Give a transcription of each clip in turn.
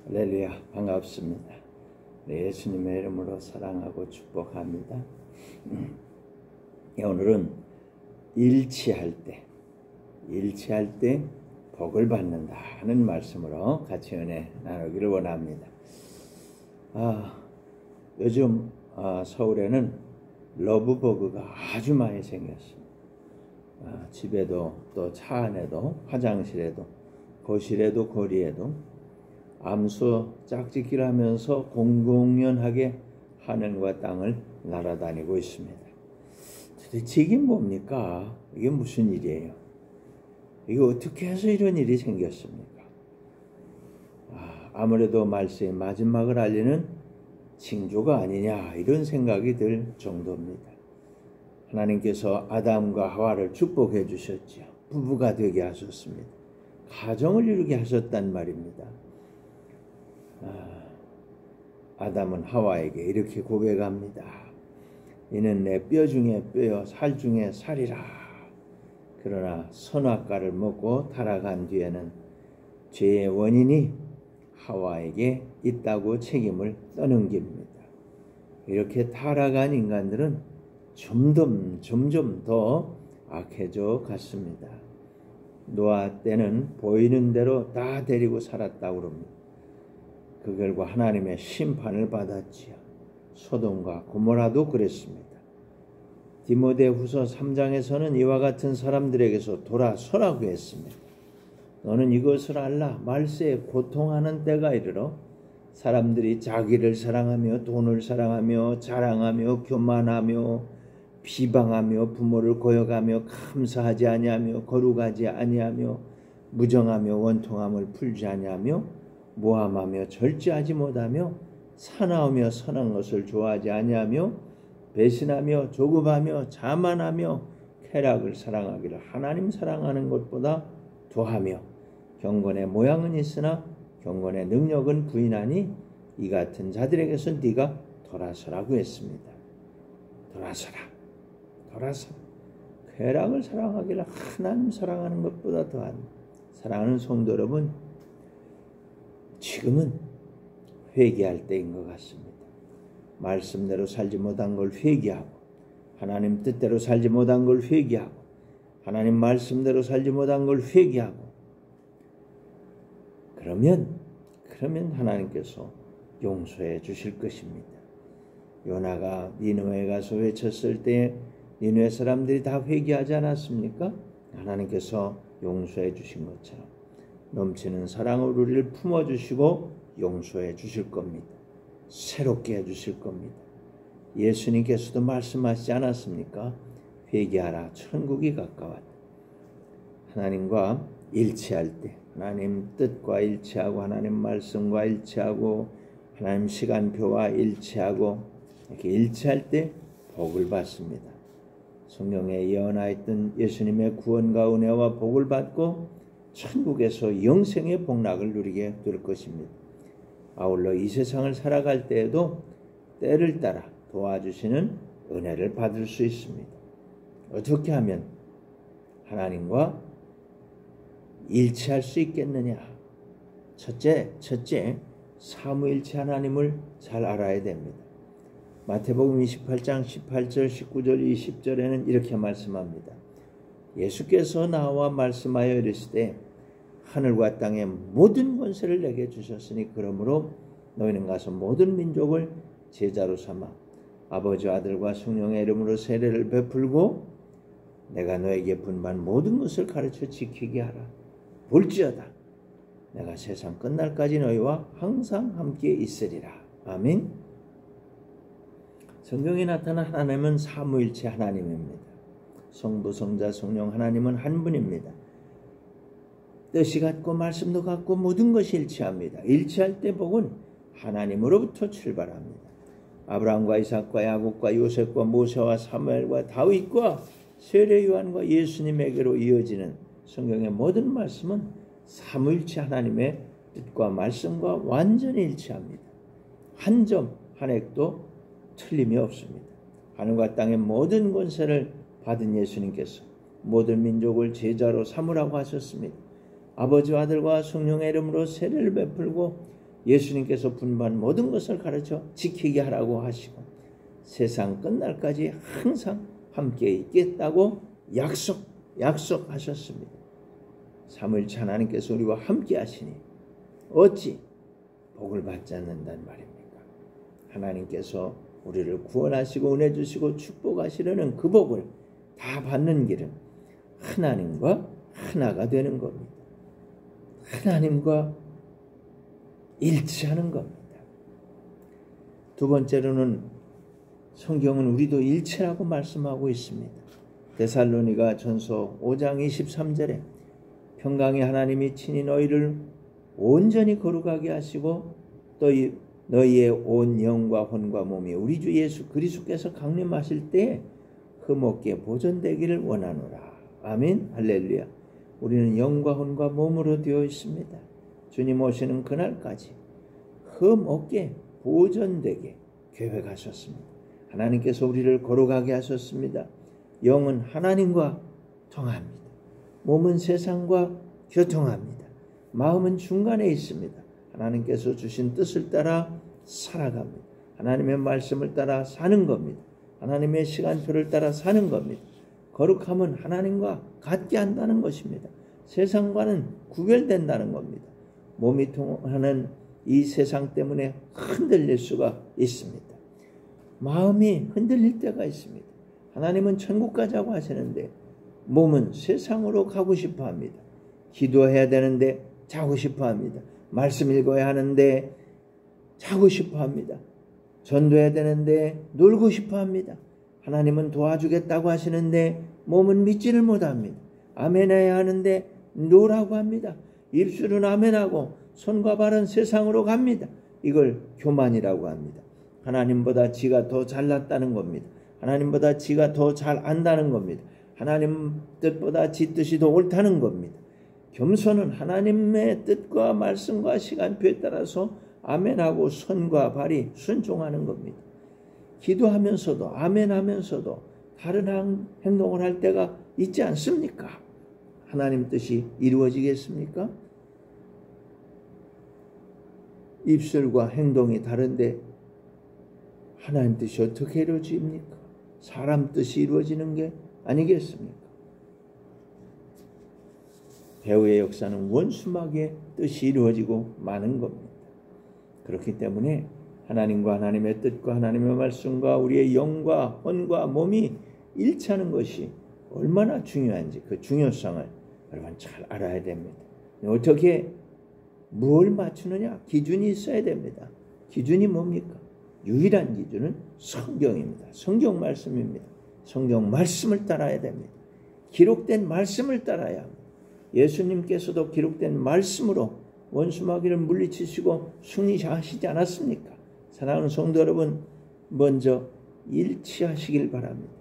할렐루야, 반갑습니다. 예수님의 이름으로 사랑하고 축복합니다. 오늘은 일치할 때 복을 받는다 하는 말씀으로 같이 은혜 나누기를 원합니다. 요즘 서울에는 러브버그가 아주 많이 생겼습니다. 집에도 또 차 안에도 화장실에도 거실에도 거리에도 암수 짝짓기를 하면서 공공연하게 하늘과 땅을 날아다니고 있습니다. 도대체 이게 뭡니까? 이게 무슨 일이에요? 이거 어떻게 해서 이런 일이 생겼습니까? 아무래도 말세의 마지막을 알리는 징조가 아니냐 이런 생각이 들 정도입니다. 하나님께서 아담과 하와를 축복해 주셨죠. 부부가 되게 하셨습니다. 가정을 이루게 하셨단 말입니다. 아담은 하와에게 이렇게 고백합니다. 이는 내 뼈 중에 뼈요 살 중에 살이라. 그러나 선악과를 먹고 타락한 뒤에는 죄의 원인이 하와에게 있다고 책임을 떠넘깁니다. 이렇게 타락한 인간들은 점점 더 악해져 갔습니다. 노아 때는 보이는 대로 다 데리고 살았다고 합니다. 그 결과 하나님의 심판을 받았지요. 소돔과 고모라도 그랬습니다. 디모데후서 3장에서는 이와 같은 사람들에게서 돌아서라고 했습니다. 너는 이것을 알라. 말세에 고통하는 때가 이르러 사람들이 자기를 사랑하며 돈을 사랑하며 자랑하며 교만하며 비방하며 부모를 고역하며 감사하지 아니하며 거룩하지 아니하며 무정하며 원통함을 풀지 아니하며 모함하며 절제하지 못하며 사나우며 선한 것을 좋아하지 아니하며 배신하며 조급하며 자만하며 쾌락을 사랑하기를 하나님 사랑하는 것보다 더하며 경건의 모양은 있으나 경건의 능력은 부인하니 이 같은 자들에게서 네가 돌아서라고 했습니다. 돌아서라. 쾌락을 사랑하기를 하나님 사랑하는 것보다 더한. 사랑하는 성도 여러분, 지금은 회개할 때인 것 같습니다. 말씀대로 살지 못한 걸 회개하고 하나님 뜻대로 살지 못한 걸 회개하고 하나님 말씀대로 살지 못한 걸 회개하고 그러면 하나님께서 용서해 주실 것입니다. 요나가 니느웨에 가서 외쳤을 때 니느웨 사람들이 다 회개하지 않았습니까? 하나님께서 용서해 주신 것처럼 넘치는 사랑으로 우리를 품어주시고 용서해 주실 겁니다. 새롭게 해주실 겁니다. 예수님께서도 말씀하시지 않았습니까? 회개하라 천국이 가까웠다. 하나님과 일치할 때 하나님 뜻과 일치하고 하나님 말씀과 일치하고 하나님 시간표와 일치하고 이렇게 일치할 때 복을 받습니다. 성경에 예언하였던 예수님의 구원과 은혜와 복을 받고 천국에서 영생의 복락을 누리게 될 것입니다. 아울러 이 세상을 살아갈 때에도 때를 따라 도와주시는 은혜를 받을 수 있습니다. 어떻게 하면 하나님과 일치할 수 있겠느냐? 첫째, 삼위일체 하나님을 잘 알아야 됩니다. 마태복음 28장 18절, 19절, 20절에는 이렇게 말씀합니다. 예수께서 나와 말씀하여 이르시되 하늘과 땅의 모든 권세를 내게 주셨으니 그러므로 너희는 가서 모든 민족을 제자로 삼아 아버지 아들과 성령의 이름으로 세례를 베풀고 내가 너에게 분반 모든 것을 가르쳐 지키게 하라. 볼지어다 내가 세상 끝날까지 너희와 항상 함께 있으리라. 아멘. 성경에 나타난 하나님은 삼위일체 하나님입니다. 성부, 성자, 성령 하나님은 한 분입니다. 뜻이 같고 말씀도 같고 모든 것이 일치합니다. 일치할 때 복은 하나님으로부터 출발합니다. 아브라함과 이삭과 야곱과 요셉과 모세와 사무엘과 다윗과 세례 요한과 예수님에게로 이어지는 성경의 모든 말씀은 삼위일체 하나님의 뜻과 말씀과 완전히 일치합니다. 한 점 한 획도 틀림이 없습니다. 하늘과 땅의 모든 권세를 받은 예수님께서 모든 민족을 제자로 삼으라고 하셨습니다. 아버지와 아들과 성령의 이름으로 세례를 베풀고 예수님께서 분부한 모든 것을 가르쳐 지키게 하라고 하시고 세상 끝날까지 항상 함께 있겠다고 약속하셨습니다. 삼위일체 하나님께서 우리와 함께 하시니 어찌 복을 받지 않는단 말입니까? 하나님께서 우리를 구원하시고 은혜 주시고 축복하시려는 그 복을 다 받는 길은 하나님과 하나가 되는 겁니다. 하나님과 일치하는 겁니다. 두 번째로는 성경은 우리도 일치라고 말씀하고 있습니다. 데살로니가 전서 5장 23절에 평강의 하나님이 친히 너희를 온전히 거룩하게 하시고 또 너희의 온 영과 혼과 몸이 우리 주 예수 그리스도께서 강림하실 때에 흠없게 보존되기를 원하노라. 아멘. 할렐루야. 우리는 영과 혼과 몸으로 되어 있습니다. 주님 오시는 그날까지 흠없게 보존되게 계획하셨습니다. 하나님께서 우리를 거룩하게 하셨습니다. 영은 하나님과 통합니다. 몸은 세상과 교통합니다. 마음은 중간에 있습니다. 하나님께서 주신 뜻을 따라 살아갑니다. 하나님의 말씀을 따라 사는 겁니다. 하나님의 시간표를 따라 사는 겁니다. 거룩함은 하나님과 같게 한다는 것입니다. 세상과는 구별된다는 겁니다. 몸이 통하는 이 세상 때문에 흔들릴 수가 있습니다. 마음이 흔들릴 때가 있습니다. 하나님은 천국 가자고 하시는데 몸은 세상으로 가고 싶어 합니다. 기도해야 되는데 자고 싶어 합니다. 말씀 읽어야 하는데 자고 싶어 합니다. 전도해야 되는데 놀고 싶어 합니다. 하나님은 도와주겠다고 하시는데 몸은 믿지를 못합니다. 아멘해야 하는데 노라고 합니다. 입술은 아멘하고 손과 발은 세상으로 갑니다. 이걸 교만이라고 합니다. 하나님보다 지가 더 잘났다는 겁니다. 하나님보다 지가 더 잘 안다는 겁니다. 하나님 뜻보다 지 뜻이 더 옳다는 겁니다. 겸손은 하나님의 뜻과 말씀과 시간표에 따라서 아멘하고 손과 발이 순종하는 겁니다. 기도하면서도 아멘하면서도 다른 행동을 할 때가 있지 않습니까? 하나님 뜻이 이루어지겠습니까? 입술과 행동이 다른데 하나님 뜻이 어떻게 이루어집니까? 사람 뜻이 이루어지는 게 아니겠습니까? 배후의 역사는 원수막의 뜻이 이루어지고 마는 겁니다. 그렇기 때문에 하나님과 하나님의 뜻과 하나님의 말씀과 우리의 영과 혼과 몸이 일치하는 것이 얼마나 중요한지 그 중요성을 여러분 잘 알아야 됩니다. 어떻게 뭘 맞추느냐? 기준이 있어야 됩니다. 기준이 뭡니까? 유일한 기준은 성경입니다. 성경 말씀입니다. 성경 말씀을 따라야 됩니다. 기록된 말씀을 따라야 합니다. 예수님께서도 기록된 말씀으로 원수마귀를 물리치시고 승리하시지 않았습니까? 사랑하는 성도 여러분, 먼저 일치하시길 바랍니다.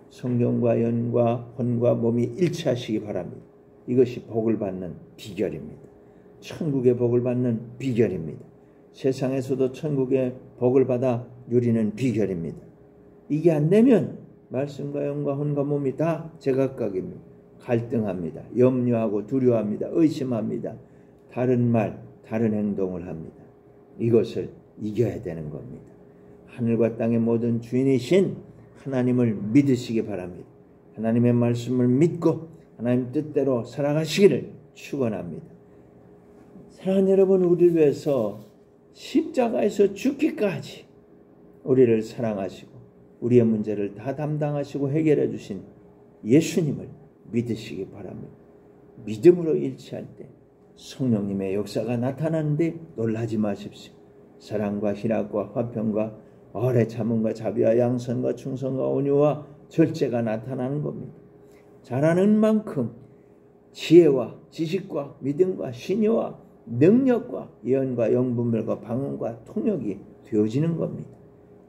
성경과 영과 혼과 몸이 일치하시기 바랍니다. 이것이 복을 받는 비결입니다. 천국의 복을 받는 비결입니다. 세상에서도 천국의 복을 받아 누리는 비결입니다. 이게 안 되면 말씀과 영과 혼과 몸이 다 제각각입니다. 갈등합니다. 염려하고 두려워합니다. 의심합니다. 다른 말, 다른 행동을 합니다. 이것을 이겨야 되는 겁니다. 하늘과 땅의 모든 주인이신 하나님을 믿으시기 바랍니다. 하나님의 말씀을 믿고 하나님 뜻대로 살아가시기를 축원합니다. 사랑하는 여러분, 우리를 위해서 십자가에서 죽기까지 우리를 사랑하시고 우리의 문제를 다 담당하시고 해결해 주신 예수님을 믿으시기 바랍니다. 믿음으로 일치할 때 성령님의 역사가 나타나는데 놀라지 마십시오. 사랑과 희락과 화평과 오래 참음과 자비와 양선과 충성과 온유와 절제가 나타나는 겁니다. 잘하는 만큼 지혜와 지식과 믿음과 신유와 능력과 예언과 영분별과 방언과 통역이 되어지는 겁니다.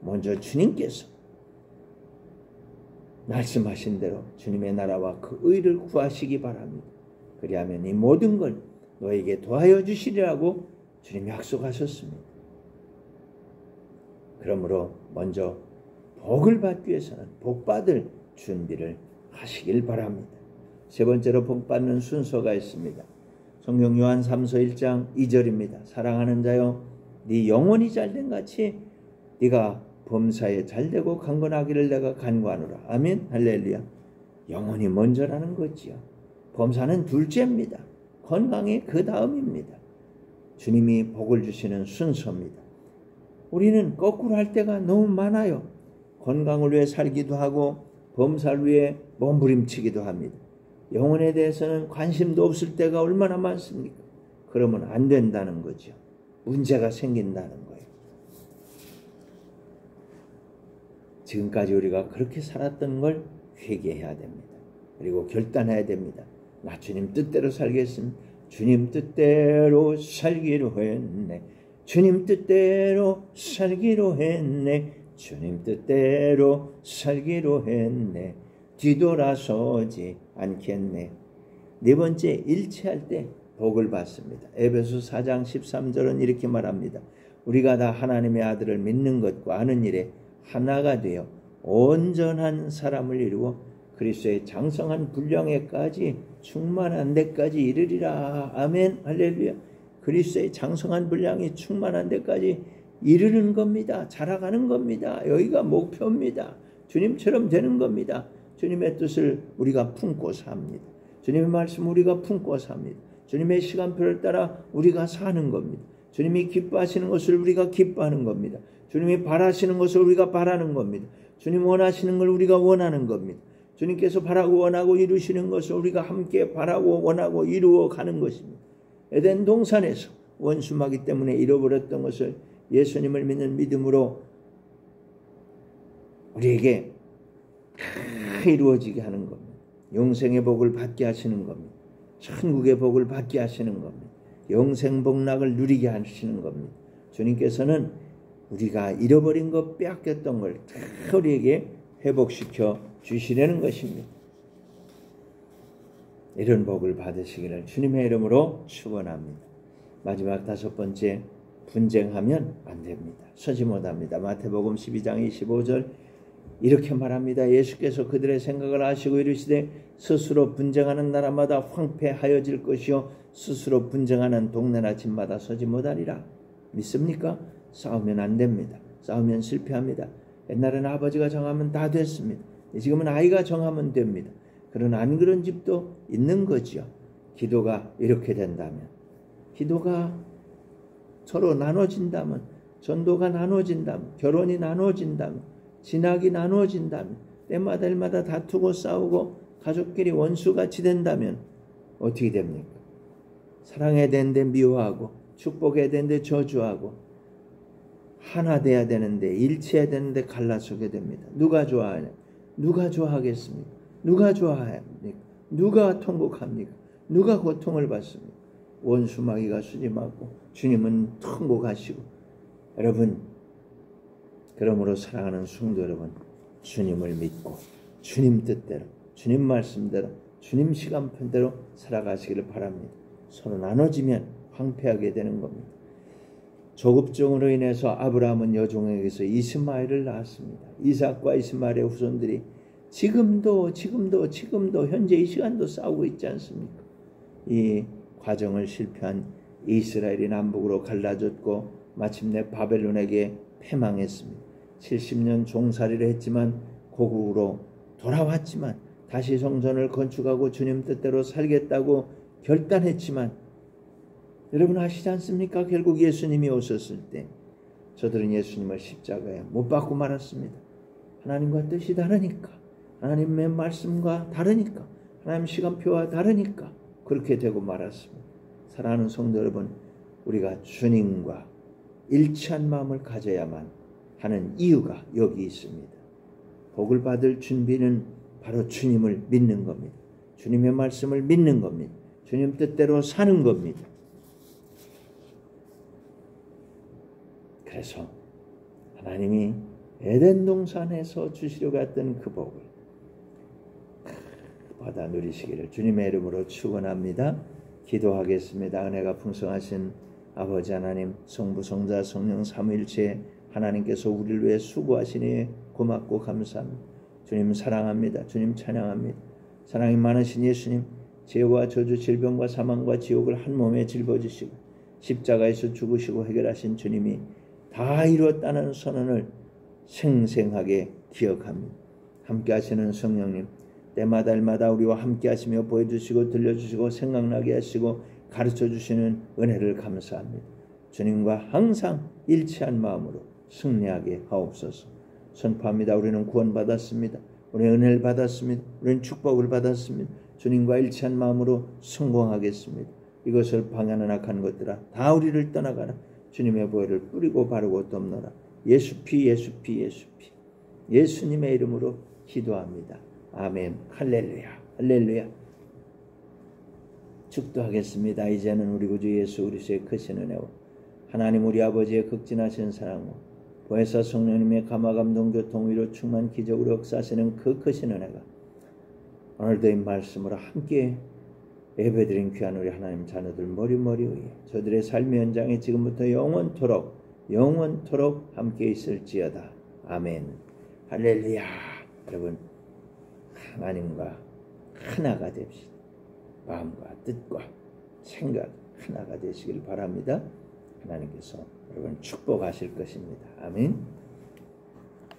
먼저 주님께서 말씀하신 대로 주님의 나라와 그 의를 구하시기 바랍니다. 그리하면 이 모든 걸 너에게 도와여 주시리라고 주님 약속하셨습니다. 그러므로 먼저 복을 받기 위해서는 복받을 준비를 하시길 바랍니다. 세 번째로 복받는 순서가 있습니다. 성경 요한 3서 1장 2절입니다. 사랑하는 자여 네 영혼이 잘된 같이 네가 범사에 잘되고 강건하기를 내가 간구하노라. 아멘. 할렐루야. 영혼이 먼저라는 거지요. 범사는 둘째입니다. 건강이 그 다음입니다. 주님이 복을 주시는 순서입니다. 우리는 거꾸로 할 때가 너무 많아요. 건강을 위해 살기도 하고 범사를 위해 몸부림치기도 합니다. 영혼에 대해서는 관심도 없을 때가 얼마나 많습니까? 그러면 안 된다는 거죠. 문제가 생긴다는 거예요. 지금까지 우리가 그렇게 살았던 걸 회개해야 됩니다. 그리고 결단해야 됩니다. 나 주님 뜻대로 살겠습니다. 주님 뜻대로 살기로 했네. 주님 뜻대로 살기로 했네. 주님 뜻대로 살기로 했네. 뒤돌아서지 않겠네. 네 번째, 일치할 때 복을 받습니다. 에베소 4장 13절은 이렇게 말합니다. 우리가 다 하나님의 아들을 믿는 것과 아는 일에 하나가 되어 온전한 사람을 이루어 그리스도의 장성한 분량에까지 충만한 데까지 이르리라. 아멘. 할렐루야. 그리스도의 장성한 분량이 충만한 데까지 이르는 겁니다. 자라가는 겁니다. 여기가 목표입니다. 주님처럼 되는 겁니다. 주님의 뜻을 우리가 품고 삽니다. 주님의 말씀 우리가 품고 삽니다. 주님의 시간표를 따라 우리가 사는 겁니다. 주님이 기뻐하시는 것을 우리가 기뻐하는 겁니다. 주님이 바라시는 것을 우리가 바라는 겁니다. 주님 원하시는 걸 우리가 원하는 겁니다. 주님께서 바라고 원하고 이루시는 것을 우리가 함께 바라고 원하고 이루어 가는 것입니다. 에덴 동산에서 원수마귀 때문에 잃어버렸던 것을 예수님을 믿는 믿음으로 우리에게 다 이루어지게 하는 겁니다. 영생의 복을 받게 하시는 겁니다. 천국의 복을 받게 하시는 겁니다. 영생 복락을 누리게 하시는 겁니다. 주님께서는 우리가 잃어버린 것, 빼앗겼던 걸 다 우리에게 회복시켜 주시려는 것입니다. 이런 복을 받으시기를 주님의 이름으로 축원합니다. 마지막 다섯 번째, 분쟁하면 안 됩니다. 서지 못합니다. 마태복음 12장 25절 이렇게 말합니다. 예수께서 그들의 생각을 아시고 이르시되 스스로 분쟁하는 나라마다 황폐하여질 것이요 스스로 분쟁하는 동네나 집마다 서지 못하리라. 믿습니까? 싸우면 안 됩니다. 싸우면 실패합니다. 옛날에는 아버지가 정하면 다 됐습니다. 지금은 아이가 정하면 됩니다. 그러나 안 그런 집도 있는 거죠. 기도가 이렇게 된다면, 기도가 서로 나눠진다면, 전도가 나눠진다면, 결혼이 나눠진다면, 진학이 나눠진다면, 때마다 일마다 다투고 싸우고 가족끼리 원수같이 된다면 어떻게 됩니까? 사랑해야 되는데 미워하고, 축복해야 되는데 저주하고, 하나 돼야 되는데, 일치해야 되는데 갈라서게 됩니다. 누가 좋아하냐? 누가 좋아하겠습니까? 누가 좋아합니까? 누가 통곡합니까? 누가 고통을 받습니까? 원수마귀가 수지맞고 주님은 통곡하시고. 여러분, 그러므로 사랑하는 성도 여러분, 주님을 믿고 주님 뜻대로, 주님 말씀대로, 주님 시간표대로 살아가시기를 바랍니다. 서로 나눠지면 황폐하게 되는 겁니다. 조급증으로 인해서 아브라함은 여종에게서 이스마엘을 낳았습니다. 이삭과 이스마엘의 후손들이 지금도 현재 이 시간도 싸우고 있지 않습니까? 이 과정을 실패한 이스라엘이 남북으로 갈라졌고 마침내 바벨론에게 패망했습니다. 70년 종살이를 했지만 고국으로 돌아왔지만 다시 성전을 건축하고 주님 뜻대로 살겠다고 결단했지만 여러분 아시지 않습니까? 결국 예수님이 오셨을 때 저들은 예수님을 십자가에 못 박고 말았습니다. 하나님과 뜻이 다르니까, 하나님의 말씀과 다르니까, 하나님 시간표와 다르니까 그렇게 되고 말았습니다. 사랑하는 성도 여러분, 우리가 주님과 일치한 마음을 가져야만 하는 이유가 여기 있습니다. 복을 받을 준비는 바로 주님을 믿는 겁니다. 주님의 말씀을 믿는 겁니다. 주님 뜻대로 사는 겁니다. 그래서 하나님이 에덴 동산에서 주시려고 했던 그 복을 받아 누리시기를 주님의 이름으로 축원합니다. 기도하겠습니다. 은혜가 풍성하신 아버지 하나님, 성부, 성자, 성령 삼위일체 하나님께서 우리를 위해 수고하시니 고맙고 감사합니다. 주님 사랑합니다. 주님 찬양합니다. 사랑이 많으신 예수님, 죄와 저주, 질병과 사망과 지옥을 한 몸에 짊어지시고 십자가에서 죽으시고 해결하신 주님이 다 이루었다는 선언을 생생하게 기억합니다. 함께 하시는 성령님, 때마다 일마다 우리와 함께 하시며 보여주시고 들려주시고 생각나게 하시고 가르쳐주시는 은혜를 감사합니다. 주님과 항상 일치한 마음으로 승리하게 하옵소서. 선포합니다. 우리는 구원받았습니다. 우리는 은혜를 받았습니다. 우리는 축복을 받았습니다. 주님과 일치한 마음으로 성공하겠습니다. 이것을 방해하는 악한 것들아 다 우리를 떠나가라. 주님의 보혈을 뿌리고 바르고 덮노라. 예수피 예수피 예수피 예수님의 이름으로 기도합니다. 아멘. 할렐루야 할렐루야. 축도하겠습니다. 이제는 우리 구주 예수 그리스도의 크신 은혜와 하나님 우리 아버지의 극진하신 사랑과 보혜사 성령님의 감화감동 교통위로 충만 기적으로 역사하시는 그 크신 은혜가 오늘도 이 말씀으로 함께 예배드린 귀한 우리 하나님 자녀들 머리머리 위에 저들의 삶의 현장에 지금부터 영원토록 함께 있을지어다. 아멘. 할렐루야. 여러분 하나님과 하나가 됩시다. 마음과 뜻과 생각 하나가 되시길 바랍니다. 하나님께서 여러분 축복하실 것입니다. 아멘.